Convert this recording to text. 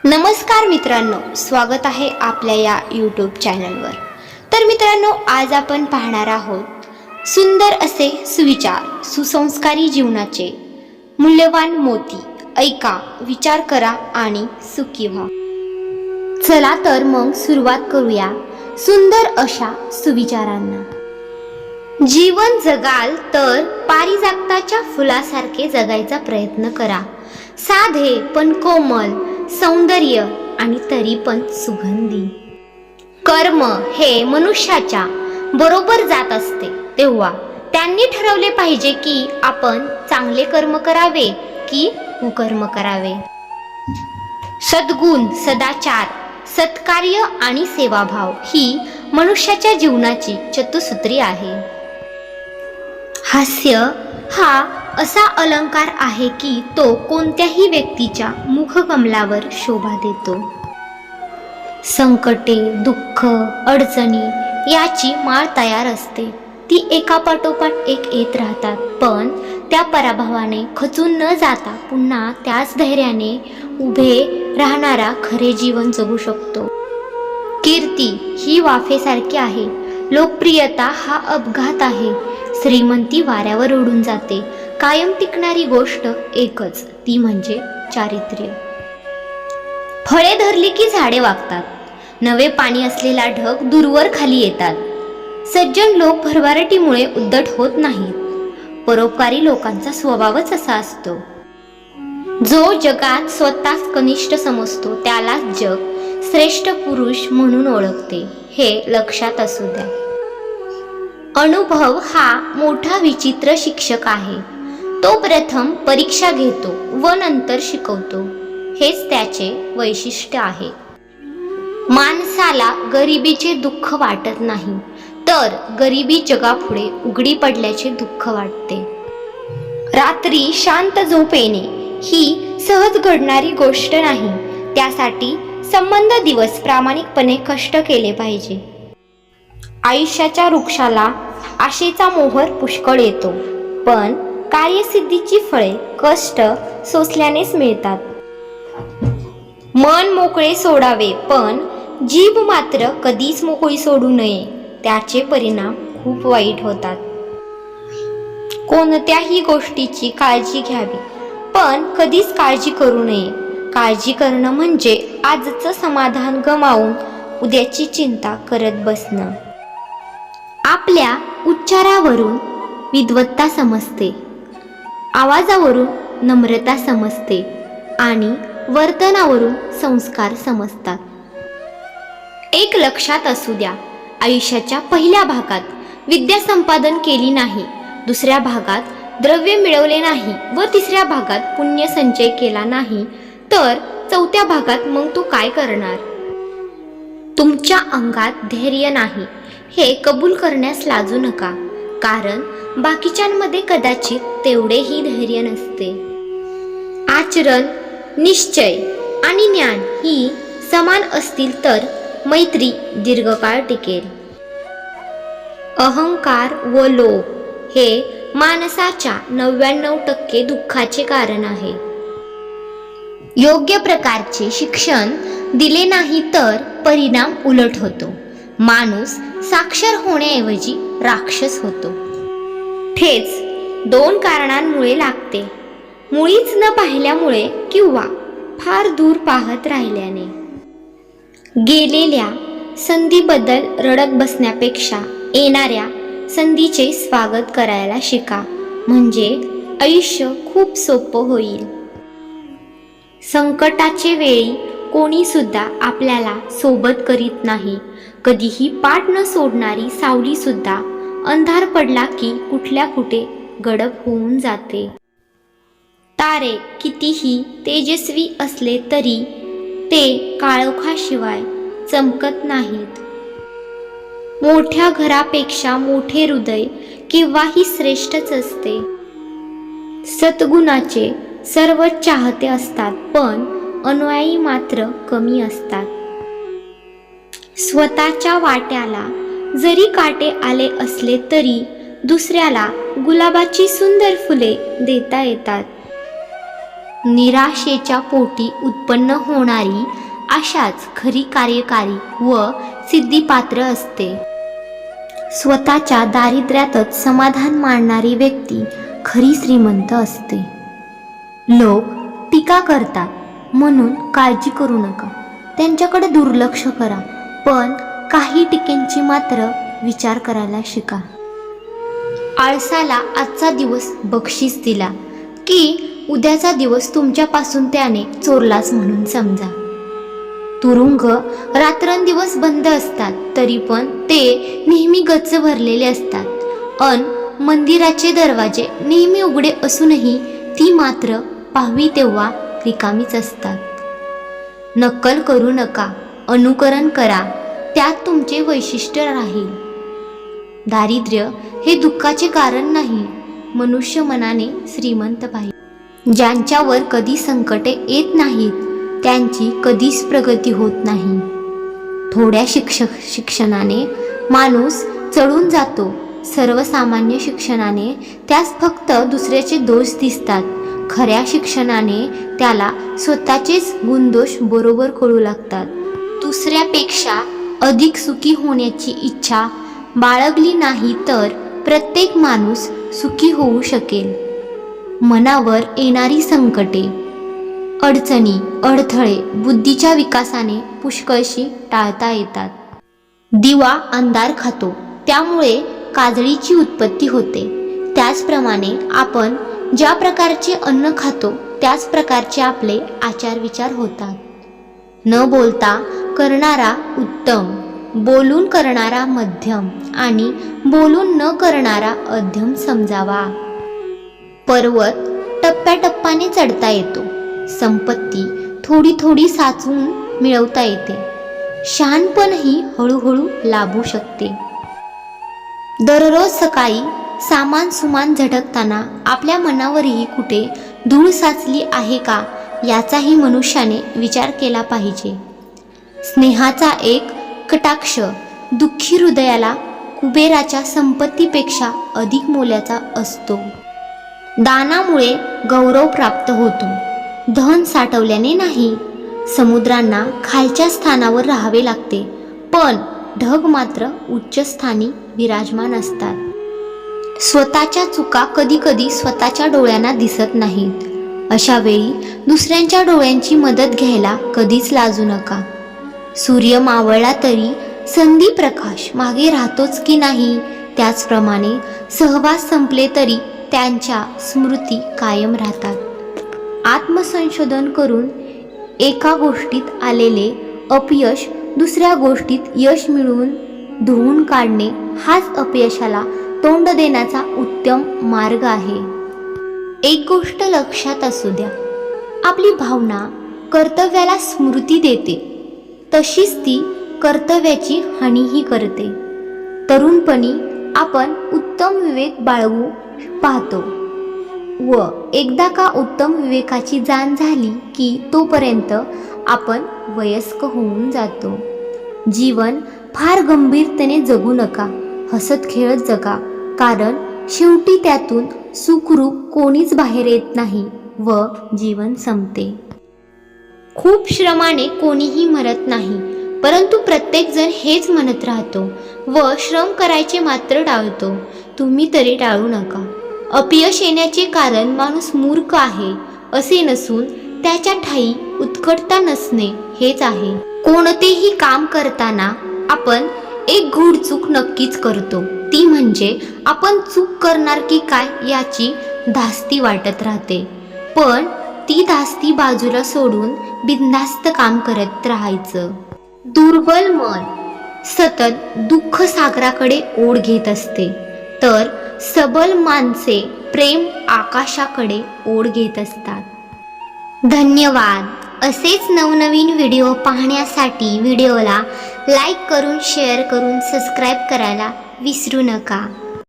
नमस्कार मित्रांनो, स्वागत आहे आपल्या या यूट्यूब चॅनलवर. तर मित्रांनो, आज आपण पाहणार आहोत सुंदर असे सुविचार, सुसंस्कारी जीवनाचे मूल्यवान मोती. ऐका, विचार करा आणि सुखी व्हा. चला तर मग सुरुवात करूया सुंदर अशा सुविचारांना. जीवन जगाल तर पारिजाताच्या फुलासारखे जगायचा प्रयत्न करा. साधे पण कोमल, सौंदर्य आणि तरी पण सुगंधी. कर्म हे मनुष्याच्या बरोबर जात असते तेव्हा त्यांनी ठरवले पाहिजे की आपण चांगले कर्म करावे की कुकर्म करावे. सद्गुण, सदाचार, सत्कार्य आणि सेवाभाव ही मनुष्याच्या जीवनाची चतुसूत्री आहे. हास्य हा असा अलंकार आहे की तो कोणत्याही व्यक्तीच्या मुखकमलावर शोभा देतो. संकटे, दुःख, अडचणी याची माळ तयार असते. ती एकापाठोपाठ एक येत राहतात, पण त्या पराभवाने खचून न जाता पुन्हा त्याच धैर्याने उभे राहणारा खरे जीवन जगू शकतो. कीर्ती ही वाफेसारखी आहे. लोकप्रियता हा अपघात आहे. श्रीमंती वाऱ्यावर उडून जाते. कायम टिकणारी गोष्ट एकच, ती म्हणजे चारित्र्य. फळे धरली की झाडे वागतात. नवे पाणी असलेला ढग दूरवर खाली येतात. सज्जन लोक भरभराटीमुळे उद्धट होत नाहीत. परोपकारी लोकांचा स्वभावच असा असतो. जो जगात स्वतःच कनिष्ठ समजतो त्यालाच जग श्रेष्ठ पुरुष म्हणून ओळखते, हे लक्षात असू द्या. अनुभव हा मोठा विचित्र शिक्षक आहे. तो प्रथम परीक्षा घेतो व नंतर शिकवतो. हेच त्याचे वैशिष्ट्य आहे. माणसाला गरिबीचे दुःख वाटत नाही, तर गरिबी जगापुढे उघडी पडल्याचे दुःख वाटते. रात्री शांत झोप येणे ही सहज घडणारी गोष्ट नाही. त्यासाठी संबंध दिवस प्रामाणिकपणे कष्ट केले पाहिजे. आयुष्याच्या वृक्षाला आशेचा मोहर पुष्कळ येतो, पण कार्यसिद्धीची फळे कष्ट सोसल्यानेच मिळतात. मन मोकळे सोडावे, पण जीभ मात्र कधीच मोकळी सोडू नये. त्याचे परिणाम खूप वाईट होतात. कोणत्याही गोष्टीची काळजी घ्यावी, पण कधीच काळजी करू नये. काळजी करणं म्हणजे आजचं समाधान गमावून उद्याची चिंता करत बसणं. आपल्या उच्चारावरून विद्वत्ता समजते, आवाजावरून नम्रता समजते आणि वर्तनावरून संस्कार समजतात. एक लक्षात असू द्या, आयुष्याच्या पहिल्या भागात विद्या संपादन केली नाही, दुसऱ्या भागात द्रव्य मिळवले नाही व तिसऱ्या भागात पुण्य संचय केला नाही, तर चौथ्या भागात मग तो काय करणार? तुमच्या अंगात धैर्य नाही हे कबूल करण्यास लाजू नका, कारण बाकीच्यांमध्ये कदाचित तेवढेही धैर्य नसते. आचरण, निश्चय आणि ज्ञान ही समान असतील तर मैत्री दीर्घकाळ टिकेल. अहंकार व लोभ हे माणसाच्या 99% दुःखाचे कारण आहे. योग्य प्रकारचे शिक्षण दिले नाही तर परिणाम उलट होतो. माणूस साक्षर होण्याऐवजी राक्षस होतो. ठेच 2 कारणांमुळे लागते, मुळीच न पाहिल्यामुळे किंवा फार दूर पाहत राहिल्याने. गेलेल्या संधीबद्दल रडत बसण्यापेक्षा येणाऱ्या संधीचे स्वागत करायला शिका, म्हणजे आयुष्य खूप सोपं होईल. संकटाचे वेळी कोणी सुद्धा आपल्याला सोबत करीत नाही. कधीही पाठ न सोडणारी सावली सुद्धा अंधार पडला की कुठल्या कुठे गडप होऊन जाते. तारे कितीही तेजस्वी असले तरी ते काळोखाशिवाय चमकत नाहीत. मोठ्या घरापेक्षा मोठे हृदय केव्हाही श्रेष्ठच असते. सद्गुणाचे सर्व चाहते असतात, पण अनुयायी मात्र कमी असतात. स्वतःच्या वाट्याला जरी काटे आले असले तरी दुसऱ्याला गुलाबाची सुंदर फुले देता येतात. निराशेच्या पोटी उत्पन्न होणारी आशाच खरी कार्यकारी व सिद्धिपात्र असते. स्वतःच्या दारिद्र्यातच समाधान मानणारी व्यक्ती खरी श्रीमंत असते. लोक टीका करतात म्हणून काळजी करू नका, त्यांच्याकडे दुर्लक्ष करा, पण काही टीकेंची मात्र विचार करायला शिका. आळसाला आजचा दिवस बक्षीस दिला की उद्याचा दिवस तुमच्यापासून त्याने चोरलाच म्हणून समजा. तुरुंग रात्रंदिवस बंद असतात तरी पण ते नेहमी गच्च भरलेले असतात. मंदिराचे दरवाजे नेहमी उघडे असूनही ती मात्र पाहावी तेव्हा रिकामीच असतात. नक्कल करू नका, अनुकरण करा, त्यात तुमचे वैशिष्ट्य राहील. दारिद्र्य हे दुःखाचे कारण नाही, मनुष्य मनाने श्रीमंत पाहिजे. ज्यांच्यावर कधी संकटे येत नाहीत त्यांची कधीच प्रगती होत नाही. थोड्या शिक्षणाने माणूस चढून जातो, सर्वसामान्य शिक्षणाने त्यास फक्त दुसऱ्याचे दोष दिसतात. खऱ्या शिक्षणाने त्याला स्वतःचेच गुणदोष बरोबर कळू लागतात. दुसऱ्यापेक्षा अधिक सुखी होण्याची इच्छा बाळगली नाही तर प्रत्येक माणूस सुखी होऊ शकेल. मनावर येणारी संकटे, अडचणी, अडथळे बुद्धीच्या विकासाने पुष्कळशी टाळता येतात. दिवा अंधार खातो, त्यामुळे काजळीची उत्पत्ती होते. त्याचप्रमाणे आपण ज्या प्रकारचे अन्न खातो त्याच प्रकारचे आपले आचार विचार होतात. न बोलता करणारा उत्तम, बोलून करणारा मध्यम आणि बोलून न करणारा अध्यम समजावा. पर्वत टप्प्याटप्प्याने चढता येतो, संपत्ती थोडी थोडी साचवून मिळवता येते, शहाणपणही हळूहळू लाभू शकते. दररोज सकाळी सामान सुमान झटकताना आपल्या मनावरही कुठे धूळ साचली आहे का याचाही मनुष्याने विचार केला पाहिजे. स्नेहाचा एक कटाक्ष दुःखी हृदयाला कुबेराच्या संपत्तीपेक्षा अधिक मोलाचा असतो. दानामुळे गौरव प्राप्त होतो, धन साठवल्याने नाही. समुद्रांना खालच्या स्थानावर राहावे लागते, पण ढग मात्र उच्च स्थानी विराजमान असतात. स्वतःच्या चुका कधी कधी स्वतःच्या डोळ्यांना दिसत नाहीत. अशा वेळी दुसऱ्यांच्या डोळ्यांची मदत घ्यायला कधीच लाजू नका. सूर्य मावळला तरी संधी प्रकाश मागे राहतोच की नाही, त्याचप्रमाणे सहवास संपले तरी त्यांच्या स्मृती कायम राहतात. आत्मसंशोधन करून एका गोष्टीत आलेले अपयश दुसऱ्या गोष्टीत यश मिळवून धुवून काढणे हाच अपयशाला तोंड देण्याचा उत्तम मार्ग आहे. एक गोष्ट लक्षात असू द्या, आपली भावना कर्तव्याला स्मृती देते, तशीच ती कर्तव्याची हानीही करते. तरुणपणी आपण उत्तम विवेक बाळगू पाहतो व एकदा का उत्तम विवेकाची जाण झाली की तोपर्यंत आपण वयस्क होऊन जातो. जीवन फार गंभीरतेने जगू नका, हसत खेळत जगा, कारण शेवटी त्यातून सुखरूप कोणीच बाहेर येत नाही व जीवन संपते. खूप श्रमाने कोणीही मरत नाही, परंतु प्रत्येकजण हेच म्हणत राहतो व श्रम करायचे मात्र टाळतो. तुम्ही तरी टाळू नका. अपयश येण्याचे कारण माणूस मूर्ख आहे असे नसून त्याच्या ठायी उत्कटता नसणे हेच आहे. कोणतेही काम करताना आपण एक गूढ चूक नक्कीच करतो, ती म्हणजे आपण चूक करणार की काय याची धास्ती वाटत राहते. पण ती धास्ती बाजूला सोडून बिनधास्त काम करत राहायचं. दुर्बल मन सतत दुःख सागराकडे ओढ घेत असते, तर सबल माणसे प्रेम आकाशाकडे ओढ घेत असतात. धन्यवाद. असेच नवनवीन व्हिडिओ पाहण्यासाठी व्हिडिओला लाईक करून शेअर करून सबस्क्राईब करायला विसरू नका.